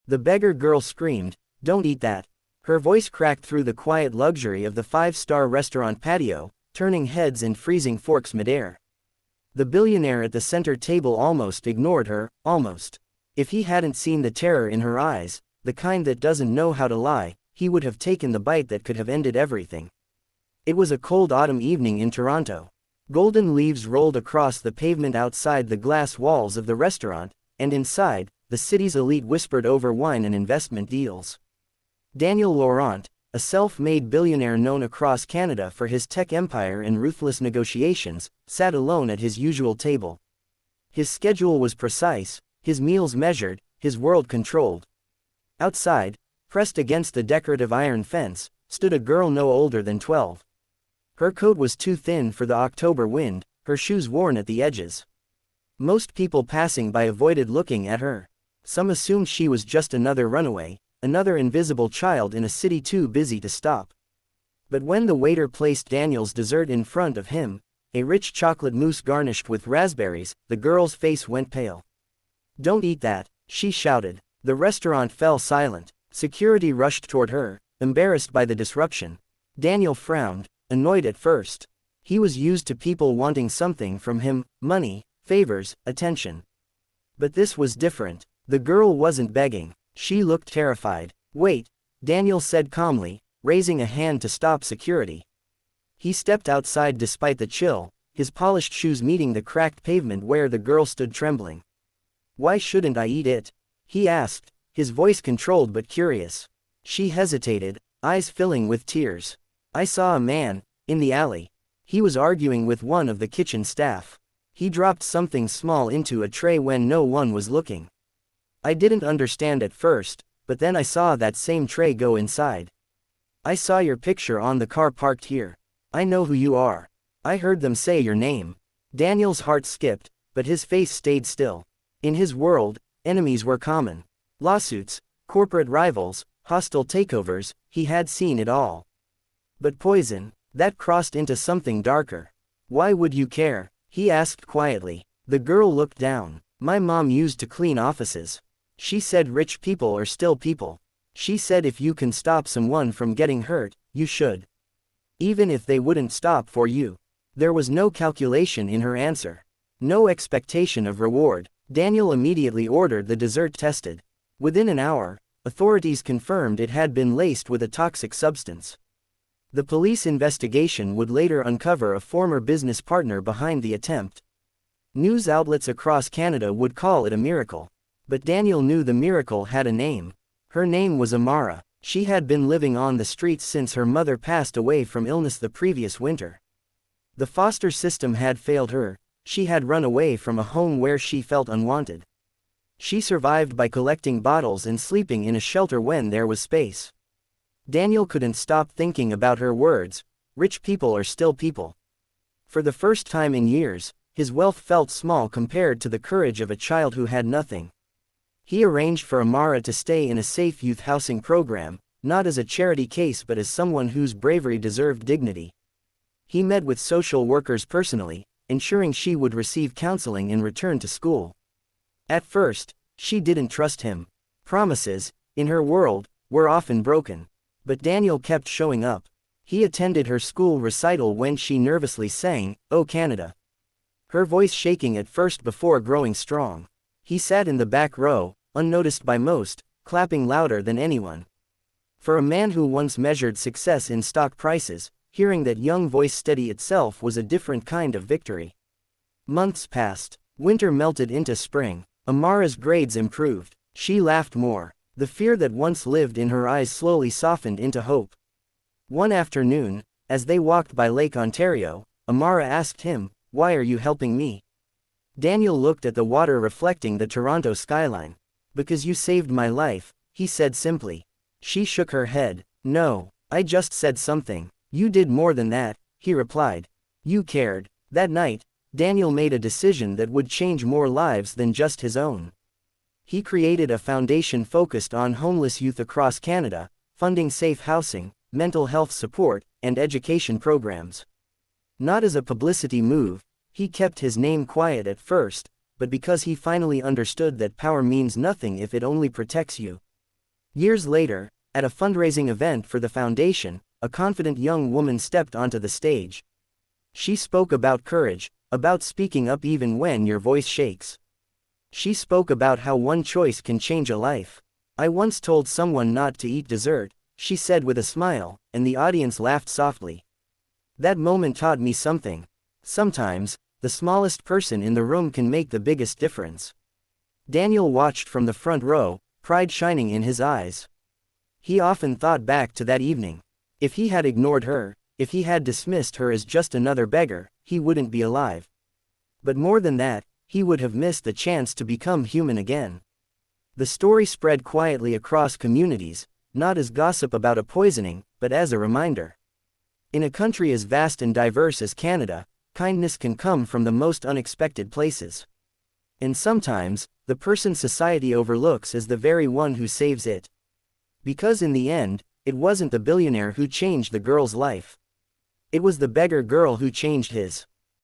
The beggar girl screamed, "Don't eat that." Her voice cracked through the quiet luxury of the five-star restaurant patio, turning heads and freezing forks midair. The billionaire at the center table almost ignored her, almost. If he hadn't seen the terror in her eyes, the kind that doesn't know how to lie, he would have taken the bite that could have ended everything. It was a cold autumn evening in Toronto. Golden leaves rolled across the pavement outside the glass walls of the restaurant, and inside, the city's elite whispered over wine and investment deals. Daniel Laurent, a self-made billionaire known across Canada for his tech empire and ruthless negotiations, sat alone at his usual table. His schedule was precise, his meals measured, his world controlled. Outside, pressed against the decorative iron fence, stood a girl no older than 12. Her coat was too thin for the October wind, her shoes worn at the edges. Most people passing by avoided looking at her. Some assumed she was just another runaway, another invisible child in a city too busy to stop. But when the waiter placed Daniel's dessert in front of him, a rich chocolate mousse garnished with raspberries, the girl's face went pale. "Don't eat that," she shouted. The restaurant fell silent. Security rushed toward her, embarrassed by the disruption. Daniel frowned, annoyed at first. He was used to people wanting something from him: money, favors, attention. But this was different. The girl wasn't begging. She looked terrified. "Wait," Daniel said calmly, raising a hand to stop security. He stepped outside despite the chill, his polished shoes meeting the cracked pavement where the girl stood trembling. "Why shouldn't I eat it?" he asked, his voice controlled but curious. She hesitated, eyes filling with tears. "I saw a man, in the alley. He was arguing with one of the kitchen staff. He dropped something small into a tray when no one was looking. I didn't understand at first, but then I saw that same tray go inside. I saw your picture on the car parked here. I know who you are. I heard them say your name." Daniel's heart skipped, but his face stayed still. In his world, enemies were common. Lawsuits, corporate rivals, hostile takeovers, he had seen it all. But poison, that crossed into something darker. "Why would you care?" he asked quietly. The girl looked down. "My mom used to clean offices. She said rich people are still people. She said if you can stop someone from getting hurt, you should. Even if they wouldn't stop for you." There was no calculation in her answer. No expectation of reward. Daniel immediately ordered the dessert tested. Within an hour, authorities confirmed it had been laced with a toxic substance. The police investigation would later uncover a former business partner behind the attempt. News outlets across Canada would call it a miracle. But Daniel knew the miracle had a name. Her name was Amara. She had been living on the streets since her mother passed away from illness the previous winter. The foster system had failed her. She had run away from a home where she felt unwanted. She survived by collecting bottles and sleeping in a shelter when there was space. Daniel couldn't stop thinking about her words: "Rich people are still people." For the first time in years, his wealth felt small compared to the courage of a child who had nothing. He arranged for Amara to stay in a safe youth housing program, not as a charity case but as someone whose bravery deserved dignity. He met with social workers personally, ensuring she would receive counseling and return to school. At first, she didn't trust him. Promises, in her world, were often broken. But Daniel kept showing up. He attended her school recital when she nervously sang, "Oh Canada," her voice shaking at first before growing strong. He sat in the back row, unnoticed by most, clapping louder than anyone. For a man who once measured success in stock prices, hearing that young voice steady itself was a different kind of victory. Months passed. Winter melted into spring. Amara's grades improved. She laughed more. The fear that once lived in her eyes slowly softened into hope. One afternoon, as they walked by Lake Ontario, Amara asked him, "Why are you helping me?" Daniel looked at the water reflecting the Toronto skyline. "Because you saved my life," he said simply. She shook her head. "No, I just said something." "You did more than that," he replied. "You cared." That night, Daniel made a decision that would change more lives than just his own. He created a foundation focused on homeless youth across Canada, funding safe housing, mental health support, and education programs. Not as a publicity move, he kept his name quiet at first, but because he finally understood that power means nothing if it only protects you. Years later, at a fundraising event for the foundation, a confident young woman stepped onto the stage. She spoke about courage, about speaking up even when your voice shakes. She spoke about how one choice can change a life. "I once told someone not to eat dessert," she said with a smile, and the audience laughed softly. That moment taught me something. Sometimes, the smallest person in the room can make the biggest difference. Daniel watched from the front row, pride shining in his eyes. He often thought back to that evening. If he had ignored her, if he had dismissed her as just another beggar, he wouldn't be alive. But more than that, he would have missed the chance to become human again. The story spread quietly across communities, not as gossip about a poisoning, but as a reminder. In a country as vast and diverse as Canada, kindness can come from the most unexpected places. And sometimes, the person society overlooks is the very one who saves it. Because in the end, it wasn't the billionaire who changed the girl's life. It was the beggar girl who changed his.